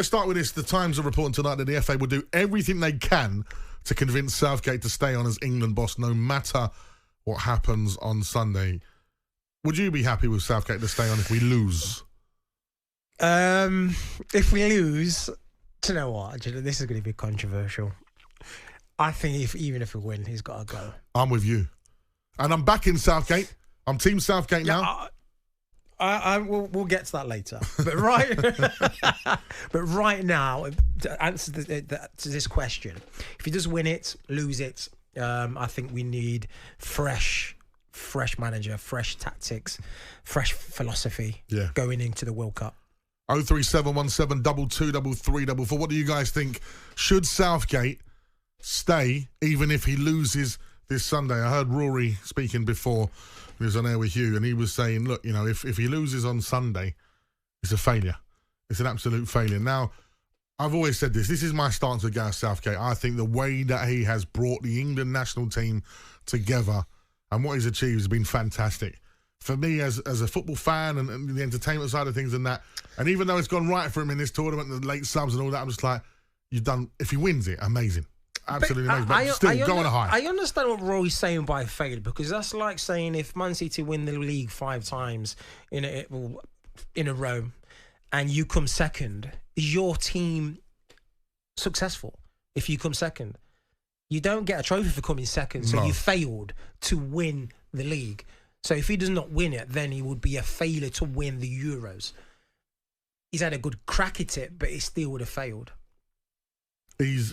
Let's start with this. The Times are reporting tonight that the FA will do everything they can to convince Southgate to stay on as England boss no matter what happens on Sunday. Would you be happy with Southgate to stay on if we lose? If we lose, do you know what? This is going to be controversial. I think even if we win, he's got to go. I'm with you. And I'm backing Southgate. I'm Team Southgate now. We'll get to that later. But right now, to answer to this question, if he does win it, lose it, I think we need fresh manager, fresh tactics, fresh philosophy going into the World Cup. 03717 223344. What do you guys think? Should Southgate stay even if he loses this Sunday? I heard Rory speaking before he was on air with you, and he was saying, look, you know, if he loses on Sunday, it's a failure. It's an absolute failure. Now, I've always said this. This is my stance with Gareth Southgate. I think the way that he has brought the England national team together and what he's achieved has been fantastic. For me, as a football fan and the entertainment side of things and that, and even though it's gone right for him in this tournament, the late subs and all that, I'm just like, if he wins it, amazing. Absolutely amazing. But still, go on a high. I understand what Roy's saying by failure, because that's like saying if Man City win the league 5 times in a row and you come second, is your team successful if you come second? You don't get a trophy for coming second, so you failed to win the league. So if he does not win it, then he would be a failure to win the Euros. He's had a good crack at it, but he still would have failed. He's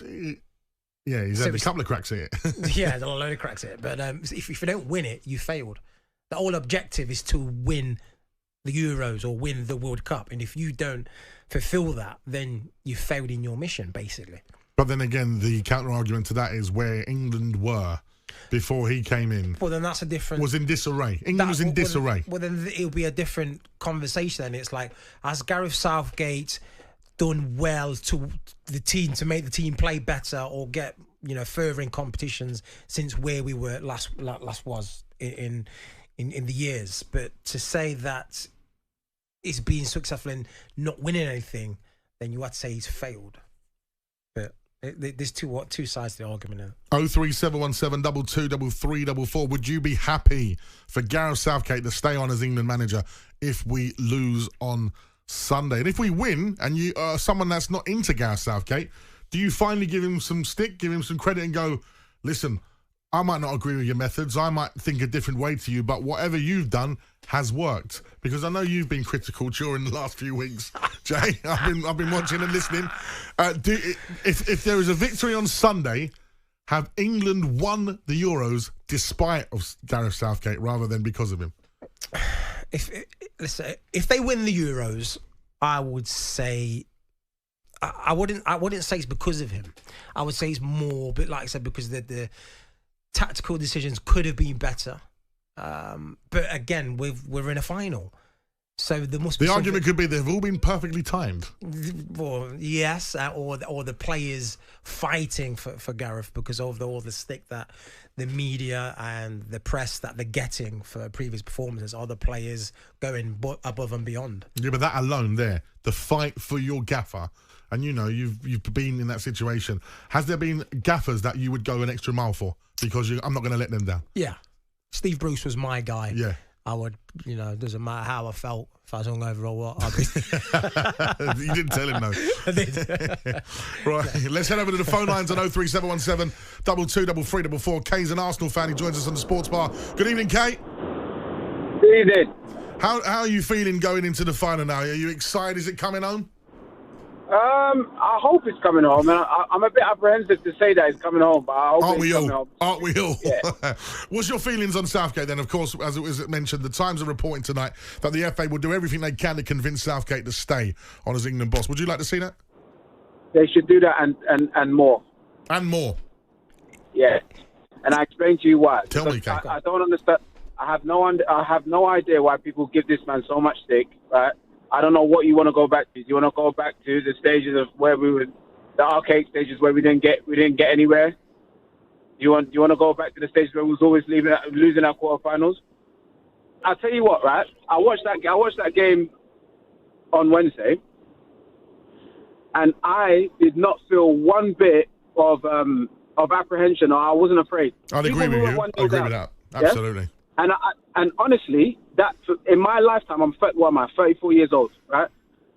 had a couple of cracks at it. Yeah, a load of cracks at it. But if you don't win it, you failed. The whole objective is to win the Euros or win the World Cup. And if you don't fulfill that, then you failed in your mission, basically. But then again, the counter-argument to that is where England were before he came in. Well, then that's a different... Was in disarray. England was in disarray. Well, then it'll be a different conversation. And it's like, has Gareth Southgate done well to the team to make the team play better or get further in competitions since where we were last was in the years? But to say that he's being successful in not winning anything, then you had to say he's failed. But there's two sides to the argument now. 03717 223344. Would you be happy for Gareth Southgate to stay on as England manager if we lose on Sunday? And if we win, and you are someone that's not into Gareth Southgate, do you finally give him some stick, give him some credit and go, listen, I might not agree with your methods, I might think a different way to you, but whatever you've done has worked? Because I know you've been critical during the last few weeks, Jay. I've been watching and listening. If there is a victory on Sunday, have England won the Euros despite of Gareth Southgate rather than because of him? If they win the Euros, I would say I wouldn't say it's because of him. I would say it's more, but like I said, because the tactical decisions could have been better. But again, we're in a final, so there must be. The argument could be they've all been perfectly timed. Well, yes, or the players fighting for Gareth because of all the stick that the media and the press that they're getting for previous performances. Are the players going above and beyond? Yeah, but that alone, the fight for your gaffer. And you've been in that situation. Has there been gaffers that you would go an extra mile for? Because I'm not going to let them down. Yeah. Steve Bruce was my guy. Yeah. I would, doesn't matter how I felt, if I was hungover or what. You didn't tell him, no. I did. Right, let's head over to the phone lines on 03717 223344. Kay's an Arsenal fan. He joins us on the Sports Bar. Good evening, Kay. Good evening. How are you feeling going into the final now? Are you excited? Is it coming home? I hope it's coming home. I'm a bit apprehensive to say that it's coming home, but I hope it's coming home. Aren't we all? Yeah. What's your feelings on Southgate then? Of course, as it was mentioned, the Times are reporting tonight that the FA will do everything they can to convince Southgate to stay on as England boss. Would you like to see that? They should do that and more. And more? Yeah. And I explain to you why. Tell me, Kate. I don't understand. I have no idea why people give this man so much stick, right? I don't know what you want to go back to. Do you want to go back to the stages of where we were, the archaic stages where we didn't get anywhere? Do you want to go back to the stages where we was always losing our quarterfinals? I'll tell you what, right? I watched that game on Wednesday, and I did not feel one bit of apprehension, or I wasn't afraid. I'd agree with you. I agree with that. Absolutely. Yeah? And honestly, that in my lifetime, I'm 34 years old, right?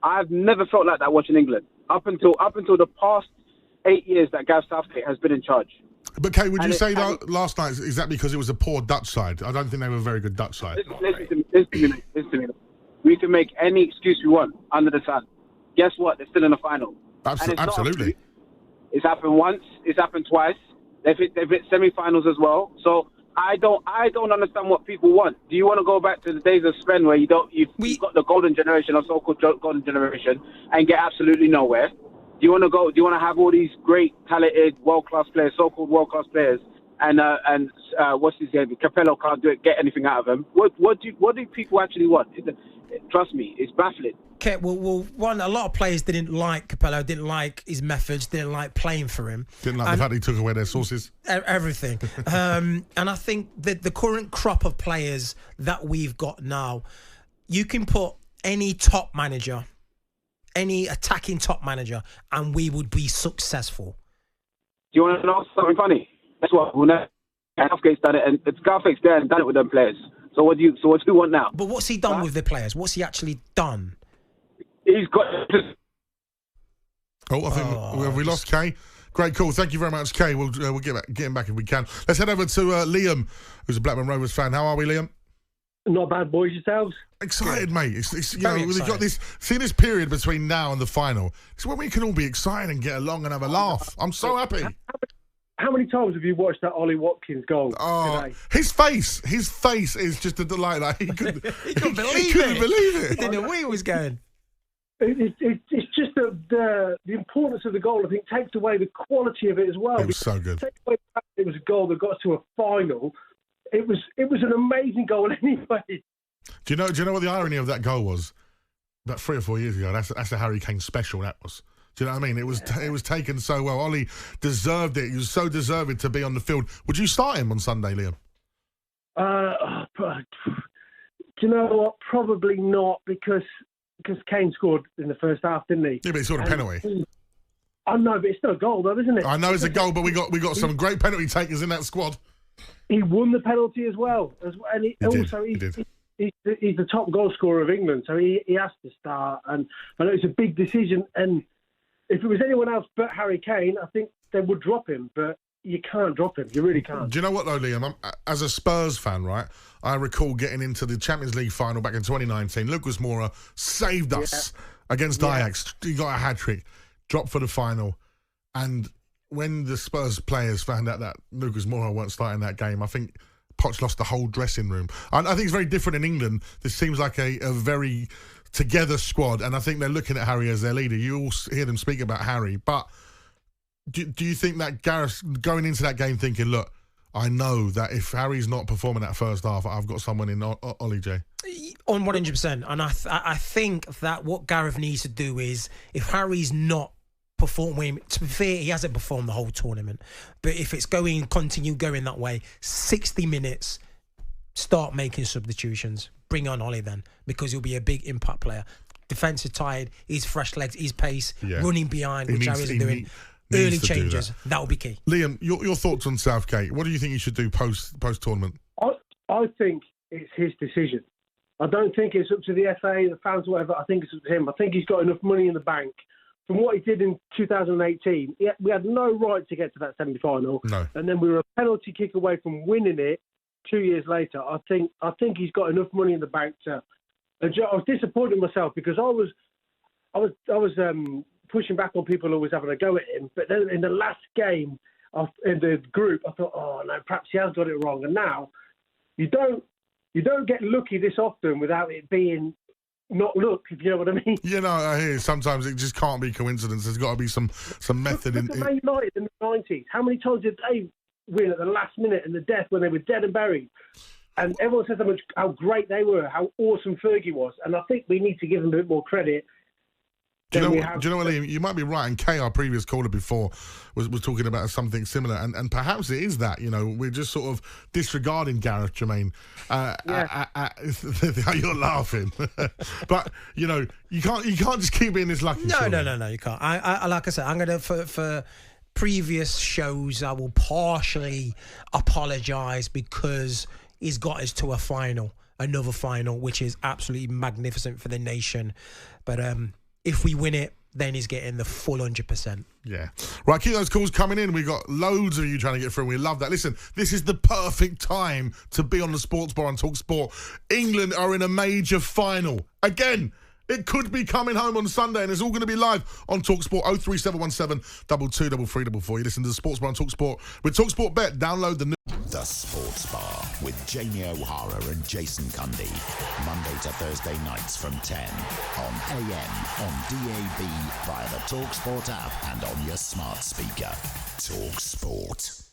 I've never felt like that watching England up until the past 8 years that Gareth Southgate has been in charge. But Kay, would you say that last night, is that because it was a poor Dutch side? I don't think they were a very good Dutch side. Listen to me. We can make any excuse we want under the sun. Guess what? They're still in the final. Absolutely. It's happened once. It's happened twice. They've hit semi-finals as well. So I don't understand what people want. Do you want to go back to the days of Sven where you've got the golden generation or so-called golden generation and get absolutely nowhere? Do you want to have all these great, talented, world-class players, so-called world-class players, and what's his name? Capello can't get anything out of them. What do people actually want? Trust me, it's baffling. Okay, well, a lot of players didn't like Capello, didn't like his methods, didn't like playing for him. Didn't like the fact he took away their sources. Everything. And I think that the current crop of players that we've got now, you can put any top manager, any attacking top manager, and we would be successful. Do you want to know something funny? That's what Southgate's done it, and Southgate's there and done it with them players. So what do you want now? But what's he done with the players? What's he actually done? He's got. I think have we lost Kay? Great call. Thank you very much, Kay. We'll get him back if we can. Let's head over to Liam, who's a Blackburn Rovers fan. How are we, Liam? Not bad, boys. Yourselves? Excited, mate. It's we've got this period between now and the final. It's when we can all be excited and get along and have a laugh. I'm so happy. How many times have you watched that Ollie Watkins goal today? His face is just a delight. Like he couldn't believe it. He didn't know where he was going. It's just the importance of the goal. I think takes away the quality of it as well. It was so good. Takes away the fact that it was a goal that got us to a final. It was an amazing goal anyway. Do you know what the irony of that goal was? About 3 or 4 years ago, that's a Harry Kane special. That was. Do you know what I mean? It was taken so well. Ollie deserved it. He was so deserving to be on the field. Would you start him on Sunday, Liam? Do you know what? Probably not because Kane scored in the first half, didn't he? Yeah, but he scored a penalty. I know, but it's still a goal, though, isn't it? I know it's a goal, but we got some great penalty takers in that squad. He won the penalty as well, and he's the top goal scorer of England, so he has to start. And I know it's a big decision, and if it was anyone else but Harry Kane, I think they would drop him, but you can't drop him. You really can't. Do you know what, though, Liam? As a Spurs fan, right, I recall getting into the Champions League final back in 2019. Lucas Moura saved us against Ajax. He got a hat-trick, dropped for the final. And when the Spurs players found out that Lucas Moura weren't starting that game, I think Poch lost the whole dressing room. I think it's very different in England. This seems like a very together squad, and I think they're looking at Harry as their leader. You all hear them speak about Harry, but do you think that Gareth going into that game thinking, look, I know that if Harry's not performing that first half, I've got someone in Ollie J? On 100%. And I think that what Gareth needs to do is, if Harry's not performing, to be fair, he hasn't performed the whole tournament, but if it's continue going that way, 60 minutes, start making substitutions. Bring on Ollie then, because he'll be a big impact player. Defence is tired, he's fresh legs, he's pace, running behind, which Harry isn't doing. Early changes, that will be key. Liam, your thoughts on Southgate? What do you think he should do post-tournament? I think it's his decision. I don't think it's up to the FA, the fans, whatever. I think it's up to him. I think he's got enough money in the bank. From what he did in 2018, we had no right to get to that semi-final. No. And then we were a penalty kick away from winning it 2 years later. I think he's got enough money in the bank to. I was disappointed in myself because I was pushing back on people who was having a go at him. But then in the last game in the group, I thought, oh no, perhaps he has got it wrong. And now you don't get lucky this often without it being not luck, if you know what I mean. You know, I hear sometimes it just can't be coincidence. There's got to be some method in it. Man United in the 90s, how many times did they win at the last minute in the death when they were dead and buried? And everyone says how great they were, how awesome Fergie was. And I think we need to give them a bit more credit. Do you know what, Liam? You might be right. And Kay, our previous caller before, was talking about something similar. And perhaps it is that, we're just sort of disregarding Gareth, Jermaine. You're laughing. But, you can't just keep being this lucky. No, you can't. I like I said, I'm going to, for previous shows, I will partially apologise because he's got us to another final, which is absolutely magnificent for the nation. But if we win it, then he's getting the full 100%. Yeah. Right, keep those calls coming in. We've got loads of you trying to get through. We love that. Listen, this is the perfect time to be on the Sports Bar on talkSPORT. England are in a major final. Again, it could be coming home on Sunday, and it's all going to be live on talkSPORT. 03717 223344. You listen to the Sports Bar on talkSPORT with talkSPORT Bet. Download the new... The Sports Bar with Jamie O'Hara and Jason Cundy. Monday to Thursday nights from 10 on AM, on DAB, via the talkSPORT app and on your smart speaker. talkSPORT.